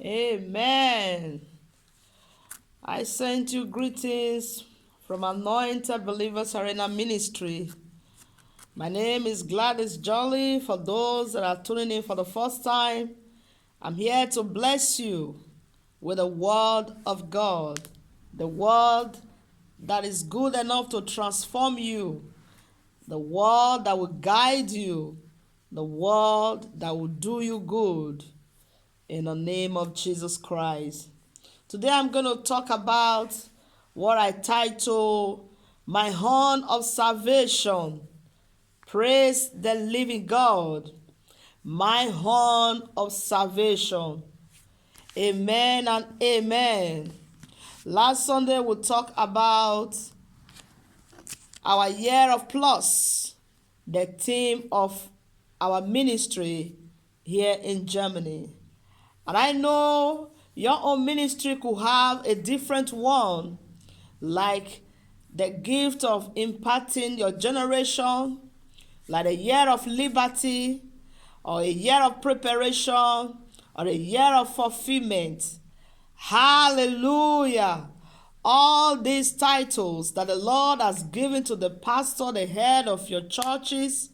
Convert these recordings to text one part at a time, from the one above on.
Amen. I send you greetings from Anointed Believers Arena Ministry. My name is Gladys Jolly. For those that are tuning in for the first time, I'm here to bless you with the Word of God, the Word that is good enough to transform you, the Word that will guide you, the Word that will do you good, in the name of Jesus Christ. Today I'm going to talk about what I title My Horn of Salvation. Praise the living God. My horn of salvation. Amen and amen. Last Sunday we talked about our year of plus, the theme of our ministry here in Germany. And I know your own ministry could have a different one, like the gift of imparting your generation, like a year of liberty, or a year of preparation, or a year of fulfillment. Hallelujah. All these titles that the Lord has given to the pastor, the head of your churches,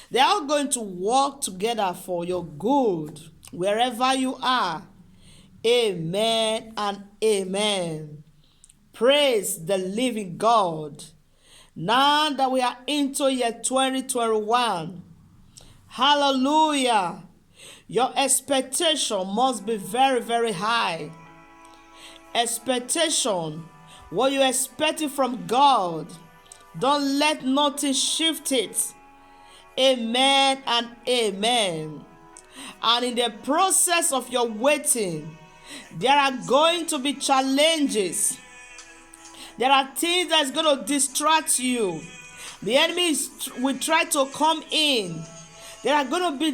they are going to work together for your good wherever you are. Amen and amen. Praise the living God. Now that we are into year 2021, hallelujah, your expectation must be very, very high. Expectation, what you expecting from God, don't let nothing shift it. Amen and amen. And in the process of your waiting, there are going to be challenges. There are things that's going to distract you. The enemy will try to come in. There are going to be,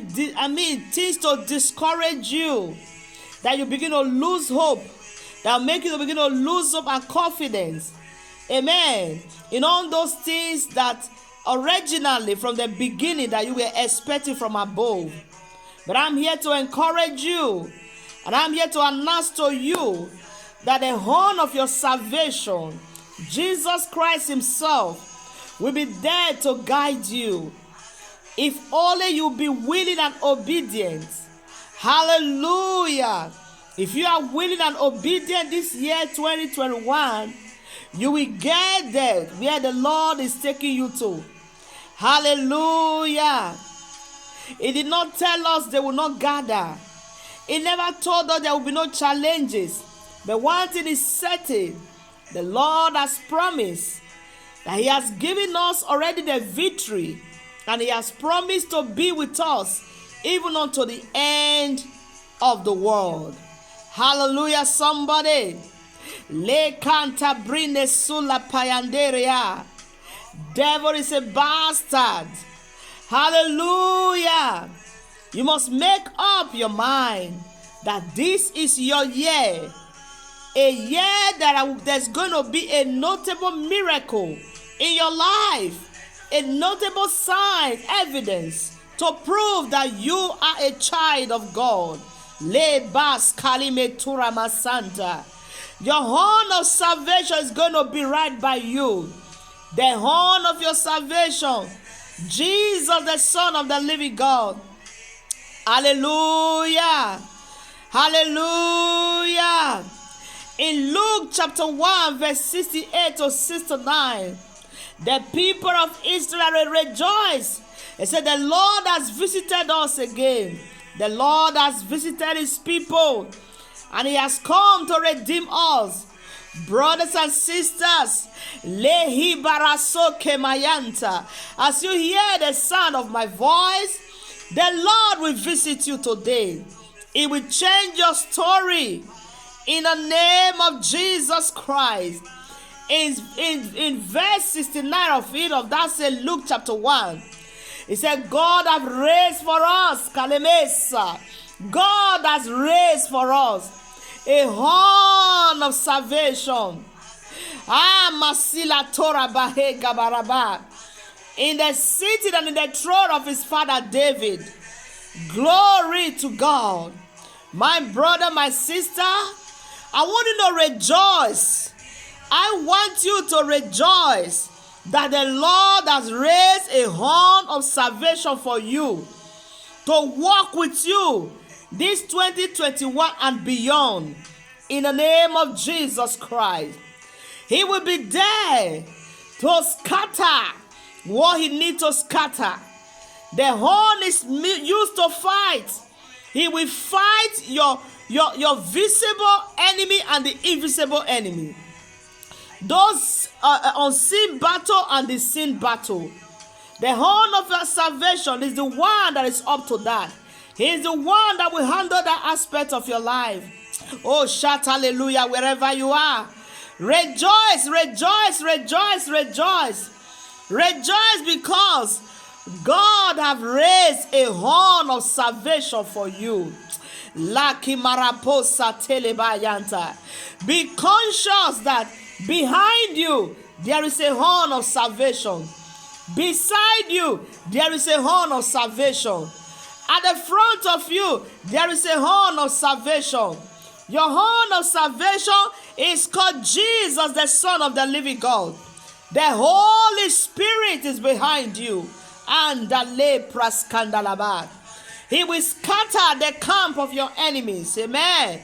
things to discourage you, that you begin to lose hope, that will make you begin to lose hope and confidence. Amen. In all those things that originally from the beginning that you were expecting from above. But I'm here to encourage you, and I'm here to announce to you that the horn of your salvation, Jesus Christ himself, will be there to guide you. If only you be willing and obedient. Hallelujah. If you are willing and obedient this year 2021, you will get there where the Lord is taking you to. Hallelujah. He did not tell us they will not gather. He never told us there will be no challenges. But one thing is certain, the Lord has promised that he has given us already the victory, and he has promised to be with us even unto the end of the world. Hallelujah, somebody. Le canta brine sulla payanderia. Devil is a bastard. Hallelujah. You must make up your mind that this is your year. A year that there's going to be a notable miracle in your life. A notable sign, evidence to prove that you are a child of God. Le bas kalime turama santa. Your horn of salvation is going to be right by you. The horn of your salvation, Jesus, the Son of the living God. Hallelujah. Hallelujah. In Luke chapter 1, verse 68 to 69, the people of Israel rejoiced. They said, the Lord has visited us again. The Lord has visited his people, and he has come to redeem us. Brothers and sisters, lehi baraso kemayanta. As you hear the sound of my voice, the Lord will visit you today. It will change your story in the name of Jesus Christ. In verse 69 of that said Luke chapter 1, it said, God has raised for us, Kalemesa. God has raised for us a horn of salvation. Masila Torah Bahe Gabaraba. In the city and in the throne of his father David. Glory to God. My brother, my sister, I want you to rejoice. I want you to rejoice that the Lord has raised a horn of salvation for you to walk with you this 2021 and beyond in the name of Jesus Christ. He will be there to scatter what he needs to scatter. The horn is used to fight. He will fight your visible enemy and the invisible enemy. Those unseen battle and the seen battle. The horn of your salvation is the one that is up to that. He is the one that will handle that aspect of your life. Oh, shout hallelujah wherever you are. Rejoice, rejoice, rejoice, rejoice. Rejoice because God have raised a horn of salvation for you. Laki maraposa telebayanta. Be conscious that behind you there is a horn of salvation. Beside you there is a horn of salvation. At the front of you there is a horn of salvation. Your horn of salvation is called Jesus, the Son of the living God. The Holy Spirit is behind you. And the lepra scandalabad. He will scatter the camp of your enemies. Amen.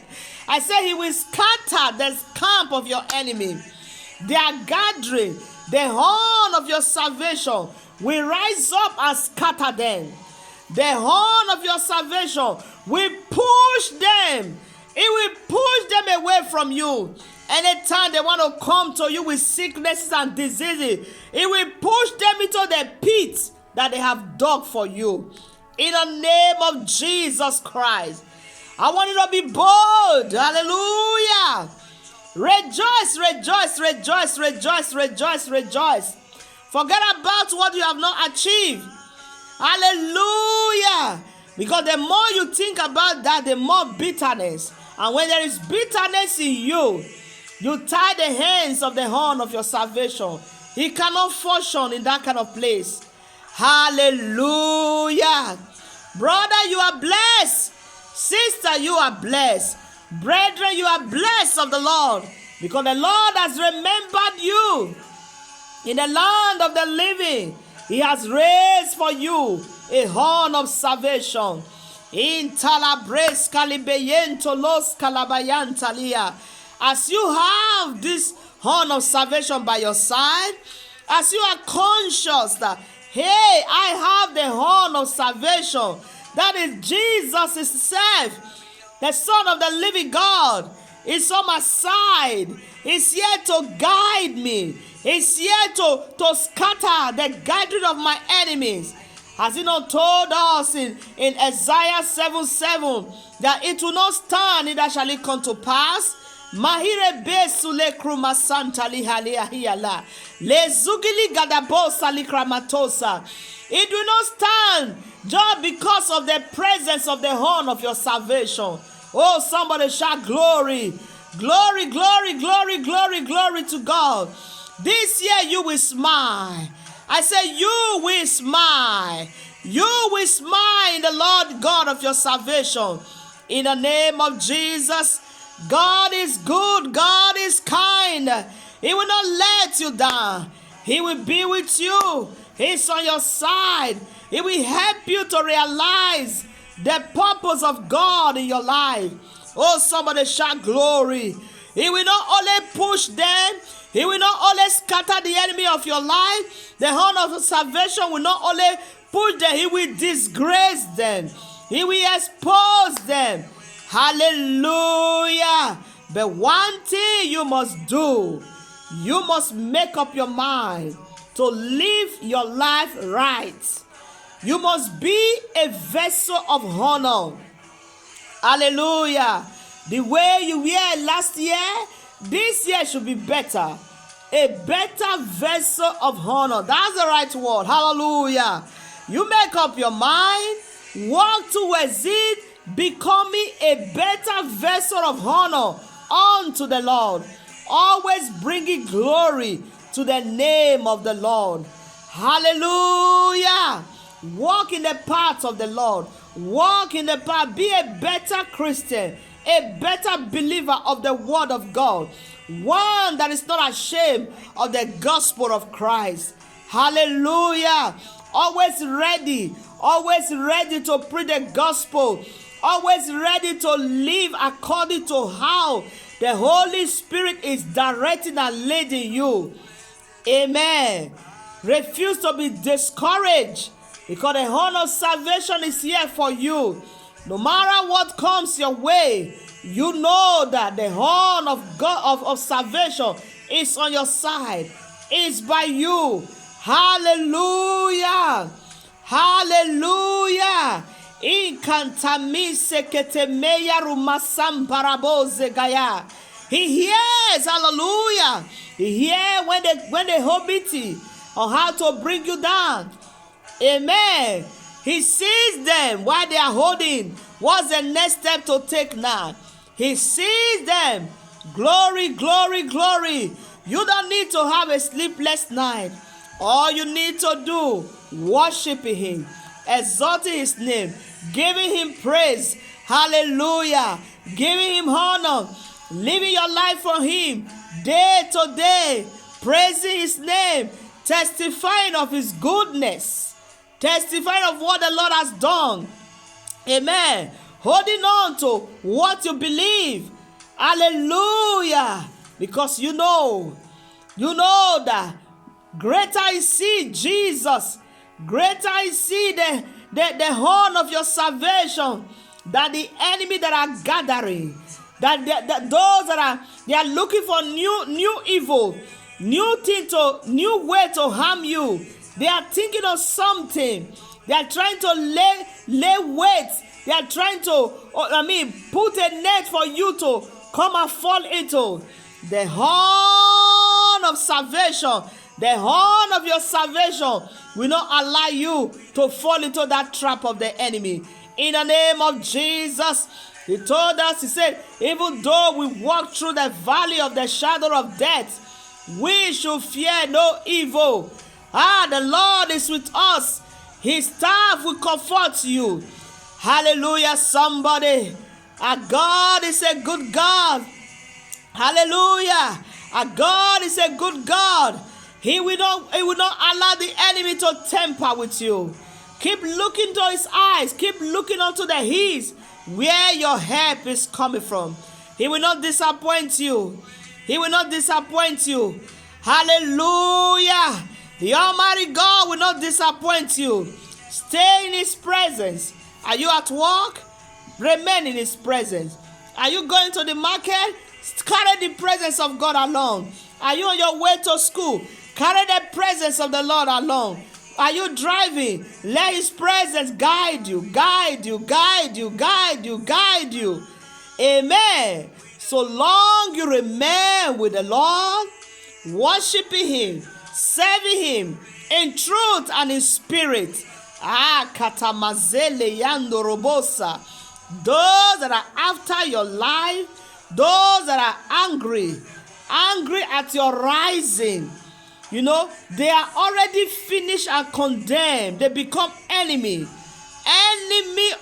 I say he will scatter the camp of your enemy. They are gathering. The horn of your salvation will rise up and scatter them. The horn of your salvation will push them. It will push them away from you. Anytime they want to come to you with sicknesses and diseases, it will push them into the pit that they have dug for you. In the name of Jesus Christ. I want you to be bold. Hallelujah. Rejoice, rejoice, rejoice, rejoice, rejoice, rejoice. Forget about what you have not achieved. Hallelujah. Because the more you think about that, the more bitterness. And when there is bitterness in you, you tie the hands of the horn of your salvation. He cannot function in that kind of place. Hallelujah. Brother, you are blessed. Sister, you are blessed. Brethren, you are blessed of the Lord. Because the Lord has remembered you. In the land of the living, he has raised for you a horn of salvation. In talabres calibeyento los calabayantalia. As you have this horn of salvation by your side, as you are conscious that, hey, I have the horn of salvation, that is Jesus himself, the Son of the living God, is on my side. He's here to guide me. He's here to scatter the gathering of my enemies. Has he not told us in Isaiah 7:7 that it will not stand, neither shall it come to pass? Mahire besule kruma santa lihalia hiala. Le zugili gadabosa likramatosa. It will not stand just because of the presence of the horn of your salvation. Oh, somebody shout glory. Glory, glory, glory, glory, glory to God. This year you will smile. I say you will smile. You will smile in the Lord God of your salvation. In the name of Jesus. God is good. God is kind. He will not let you down. He will be with you. He's on your side. He will help you to realize the purpose of God in your life. Oh, somebody shout glory. He will not only push them. He will not only scatter the enemy of your life. The horn of salvation will not only push them. He will disgrace them. He will expose them. Hallelujah. But one thing you must do, you must make up your mind to live your life right. You must be a vessel of honor. Hallelujah. The way you were last year, this year should be better. A better vessel of honor. That's the right word. Hallelujah. You make up your mind, walk towards it, becoming a better vessel of honor unto the Lord, always bringing glory to the name of the Lord. Hallelujah. Walk in the path of the Lord. Walk in the path. Be a better Christian, a better believer of the word of God. One that is not ashamed of the gospel of Christ. Hallelujah. Always ready to preach the gospel. Always ready to live according to how the Holy Spirit is directing and leading you. Amen. Refuse to be discouraged, because the horn of salvation is here for you. No matter what comes your way, you know that the horn of God of salvation is on your side. It's by you. Hallelujah. Hallelujah. He hears, hallelujah. He hears when they hold it on how to bring you down. Amen. He sees them while they are holding. What's the next step to take now? He sees them. Glory, glory, glory. You don't need to have a sleepless night. All you need to do, worshiping him, exalting his name, giving him praise. Hallelujah. Giving him honor. Living your life for him day to day. Praising his name. Testifying of his goodness. Testifying of what the Lord has done. Amen. Holding on to what you believe. Hallelujah. Because you know that greater is he, Jesus. Greater is he, the horn of your salvation, than the enemy that are gathering. That those that are looking for new evil, new way to harm you. They are thinking of something. They are trying to lay weight. They are trying to, put a net for you to come and fall into. The horn of salvation, the horn of your salvation will not allow you to fall into that trap of the enemy. In the name of Jesus, he told us, he said, even though we walk through the valley of the shadow of death, we should fear no evil. The Lord is with us. His staff will comfort you. Hallelujah, somebody. Our God is a good God. Hallelujah. Our God is a good God. He will not allow the enemy to tamper with you. Keep looking to his eyes. Keep looking unto the hills where your help is coming from. He will not disappoint you. He will not disappoint you. Hallelujah. The Almighty God will not disappoint you. Stay in his presence. Are you at work? Remain in his presence. Are you going to the market? Carry the presence of God along. Are you on your way to school? Carry the presence of the Lord along. Are you driving? Let his presence guide you, guide you, guide you, guide you, guide you. Amen. So long you remain with the Lord, worshiping him, serving him in truth and in spirit. Katamazele yando robosa. Those that are after your life, those that are angry at your rising, they are already finished and condemned. They become enemy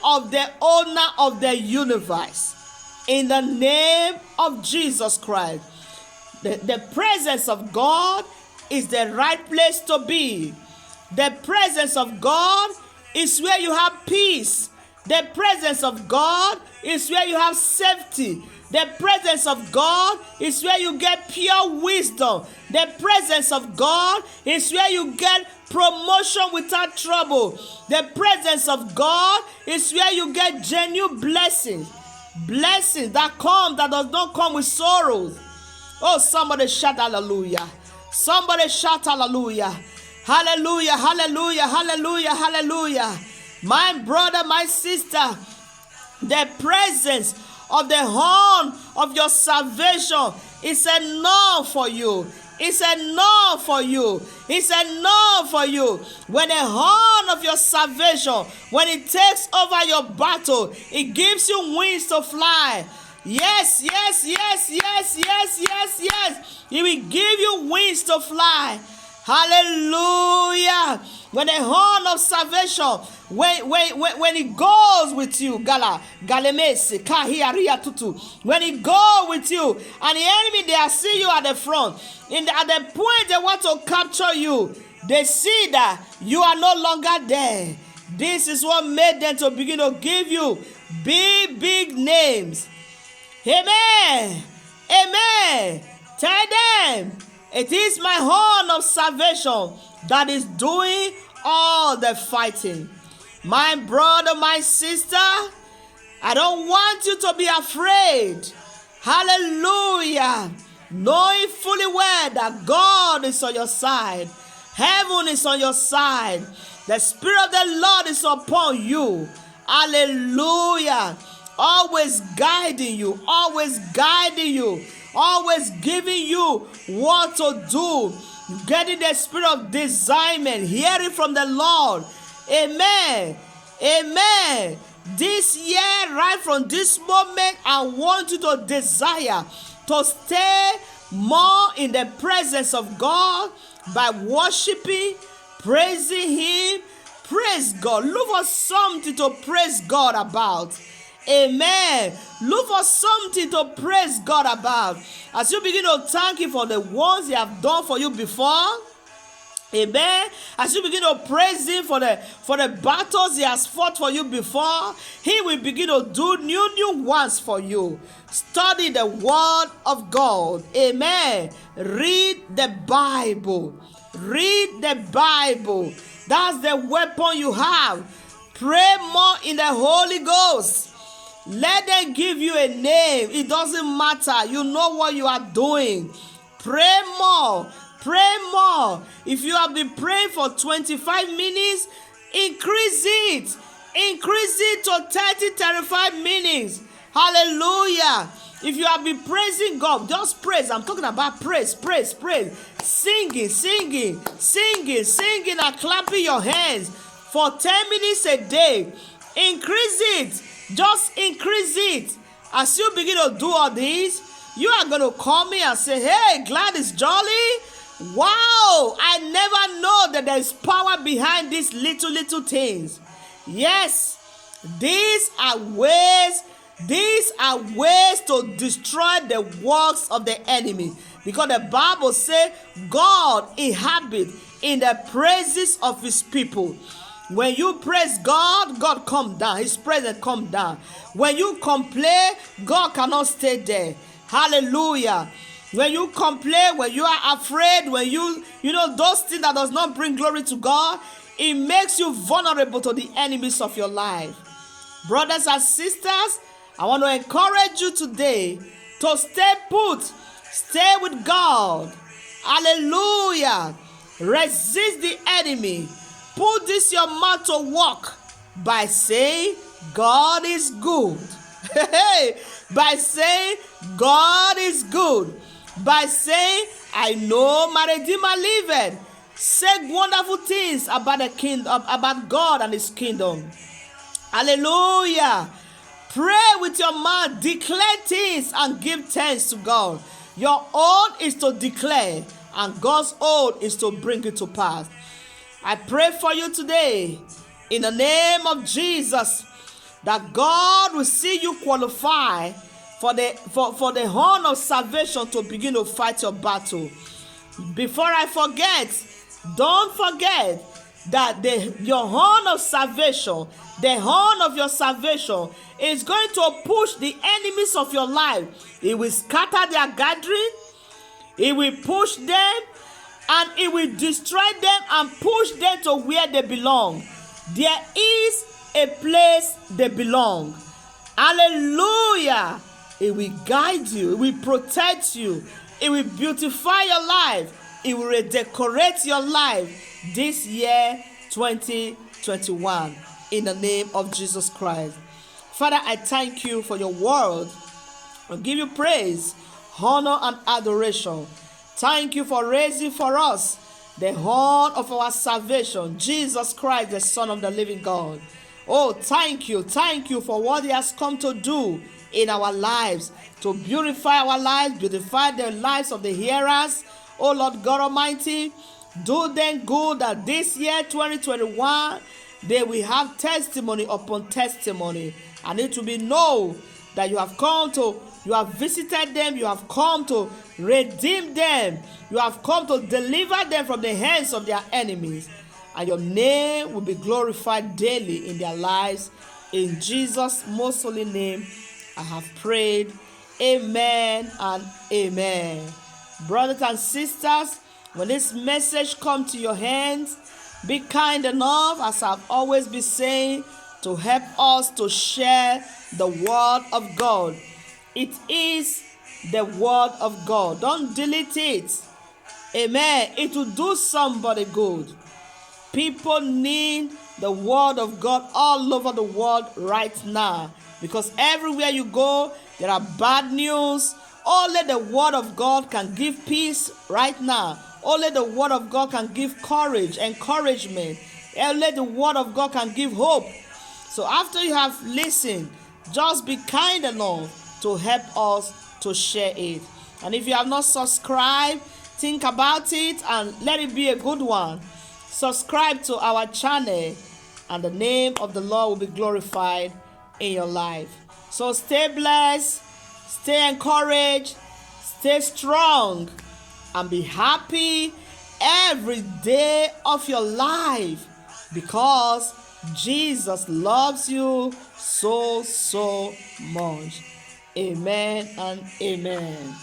of the owner of the universe. In the name of Jesus Christ, the presence of God is the right place to be. The presence of God is where you have peace. The presence of God is where you have safety. The presence of God is where you get pure wisdom. The presence of God is where you get promotion without trouble. The presence of God is where you get genuine blessings. Blessings that does not come with sorrows. Oh, somebody shout hallelujah. Somebody shout hallelujah. Hallelujah, hallelujah, hallelujah, hallelujah. My brother, my sister, the presence of the horn of your salvation is enough for you. It's enough for you. It's enough for you. When the horn of your salvation, when it takes over your battle, it gives you wings to fly. Yes, yes, yes, yes, yes, yes, yes. It will give you wings to fly. Hallelujah. When the horn of salvation, when it goes with you, galemesi, kahiaria tutu, when it goes with you, and the enemy, they are seeing you at the front, at the point they want to capture you, they see that you are no longer there. This is what made them to begin to give you big names. Amen. Amen. Tell them, it is my horn of salvation that is doing all the fighting. My brother, my sister, I don't want you to be afraid. Hallelujah. Knowing fully well that God is on your side. Heaven is on your side. The Spirit of the Lord is upon you. Hallelujah. Always guiding you. Always guiding you. Always giving you what to do. Getting the spirit of discernment. Hearing from the Lord. Amen. Amen. This year, right from this moment, I want you to desire to stay more in the presence of God by worshiping, praising Him. Praise God. Look for something to praise God about. Amen. Look for something to praise God about. As you begin to thank Him for the ones He have done for you before. Amen. As you begin to praise Him for the battles He has fought for you before, He will begin to do new ones for you. Study the Word of God. Amen. Read the Bible. Read the Bible. That's the weapon you have. Pray more in the Holy Ghost. Let them give you a name. It doesn't matter. You know what you are doing. Pray more. Pray more. If you have been praying for 25 minutes, increase it. Increase it to 30, 35 minutes. Hallelujah. If you have been praising God, just praise. I'm talking about praise. Singing and clapping your hands for 10 minutes a day. Increase it. Just increase it. As you begin to do all this, you are going to call me and say, hey, Gladys Jolly, wow, I never know that there is power behind these little things. Yes, these are ways to destroy the works of the enemy. Because the Bible says God inhabits in the praises of His people. When you praise God, God come down. His presence come down. When you complain, God cannot stay there. Hallelujah. When you complain, when you are afraid, when you know those things that does not bring glory to God, it makes you vulnerable to the enemies of your life. Brothers and sisters, I want to encourage you today to stay put. Stay with God. Hallelujah. Resist the enemy. Put this your mouth to work by saying God is good. By saying God is good. By saying I know my Redeemer liveth. Say wonderful things about the kingdom, about God and His kingdom. Hallelujah. Pray with your mouth. Declare things and give thanks to God. Your own is to declare, and God's own is to bring it to pass. I pray for you today, in the name of Jesus, that God will see you qualify for the horn of salvation to begin to fight your battle. Before I forget, don't forget that your horn of salvation, the horn of your salvation, is going to push the enemies of your life. It will scatter their gathering. It will push them. And it will destroy them and push them to where they belong. There is a place they belong. Hallelujah. It will guide you. It will protect you. It will beautify your life. It will redecorate your life this year 2021. In the name of Jesus Christ. Father, I thank you for your word. I give you praise, honor, and adoration. Thank you for raising for us the horn of our salvation, Jesus Christ, the Son of the living God. Oh, thank you for what He has come to do in our lives, to beautify our lives, beautify the lives of the hearers. Oh, Lord God Almighty, Do them good that this year, 2021, they will have testimony upon testimony. And it will be known that you have visited them, you have come to redeem them, you have come to deliver them from the hands of their enemies. And your name will be glorified daily in their lives. In Jesus' most holy name, I have prayed. Amen and amen. Brothers and sisters, when this message comes to your hands, be kind enough, as I've always been saying, to help us to share the word of God. It is the word of God. Don't delete it. Amen. It will do somebody good. People need the word of God all over the world right now, because everywhere you go, there are bad news. Only the word of God can give peace right now. Only the word of God can give courage, encouragement. Only the word of God can give hope. So after you have listened, just be kind enough to help us to share it. And if you have not subscribed, think about it and let it be a good one. Subscribe to our channel, and the name of the Lord will be glorified in your life. So stay blessed, stay encouraged, stay strong, and be happy every day of your life, because Jesus loves you so much. Amen and amen.